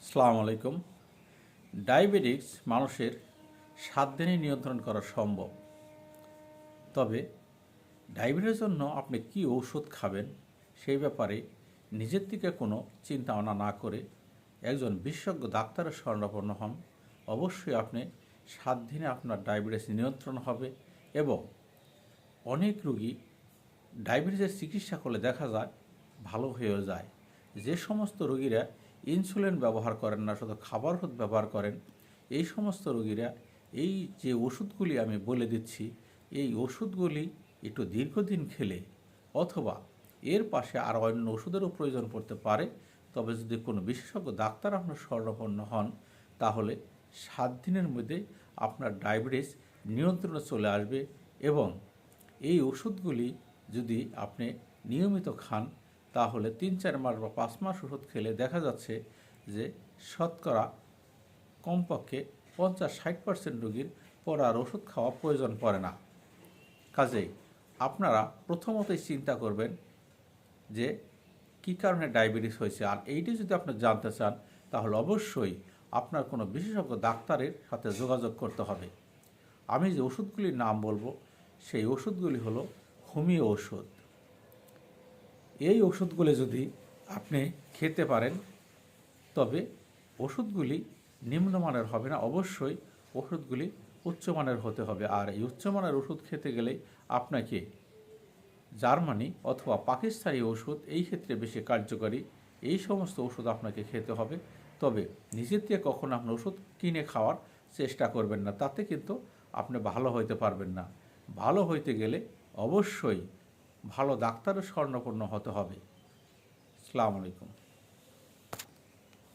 আসসালামু আলাইকুম। ডায়াবেটিক্স মানুষের 7 দিনে নিয়ন্ত্রণ করা সম্ভব। তবে ডায়াবেটিসের জন্য আপনি কি ঔষধ খাবেন সেই ব্যাপারে নিজের থেকে কোনো চিন্তা ভাবনা না করে একজন বিশেষজ্ঞ ডাক্তারের শরণাপন্ন হন। অবশ্যই আপনি 7 দিনে আপনার ডায়াবেটিস নিয়ন্ত্রণ হবে। এবং অনেক রোগী ডায়াবেটিসের চিকিৎসা করলে দেখা যায় ভালো হয়েও যায়। যে সমস্ত রোগীরা ইনসুলিন ব্যবহার করেন না, শুধু খাবার ওষুধ ব্যবহার করেন, এই সমস্ত রোগীরা এই যে ওষুধগুলি আমি বলে দিচ্ছি, এই ওষুধগুলি একটু দীর্ঘদিন খেলে অথবা এর পাশে আর অন্য ওষুধেরও প্রয়োজন পড়তে পারে। তবে যদি কোনো বিশেষজ্ঞ ডাক্তার আপনার শরণাপন্ন হন, তাহলে 7 দিনের মধ্যে আপনার ডায়াবেটিস নিয়ন্ত্রণে চলে আসবে। এবং এই ওষুধগুলি যদি আপনি নিয়মিত খান, তাহলে 3-4 মাস বা 5 মাস ওষুধ খেলে দেখা যাচ্ছে যে শতকরা কমপক্ষে 50-60% রোগীর পর আর ওষুধ খাওয়া প্রয়োজন পড়ে না। কাজেই আপনারা প্রথমতই চিন্তা করবেন যে কী কারণে ডায়াবেটিস হয়েছে। আর এইটি যদি আপনি জানতে চান, তাহলে অবশ্যই আপনার কোনো বিশেষজ্ঞ ডাক্তারের সাথে যোগাযোগ করতে হবে। আমি যে ওষুধগুলির নাম বলবো, সেই ওষুধগুলি হলো হোমিও ওষুধ। এই ওষুধগুলি যদি আপনি খেতে পারেন, তবে ওষুধগুলি নিম্নমানের হবে না, অবশ্যই ওষুধগুলি উচ্চমানের হতে হবে। আর এই উচ্চমানের ওষুধ খেতে গেলে আপনাকে জার্মানি অথবা পাকিস্তানি ওষুধ এই ক্ষেত্রে বেশি কার্যকরী, এই সমস্ত ওষুধ আপনাকে খেতে হবে। তবে নিজের থেকে কখনো আপনি ওষুধ কিনে খাওয়ার চেষ্টা করবেন না, তাতে কিন্তু আপনি ভালো হইতে পারবেন না। ভালো হইতে গেলে অবশ্যই ভালো ডাক্তারের শরণাপন্ন হতে হবে। আসসালামু আলাইকুম।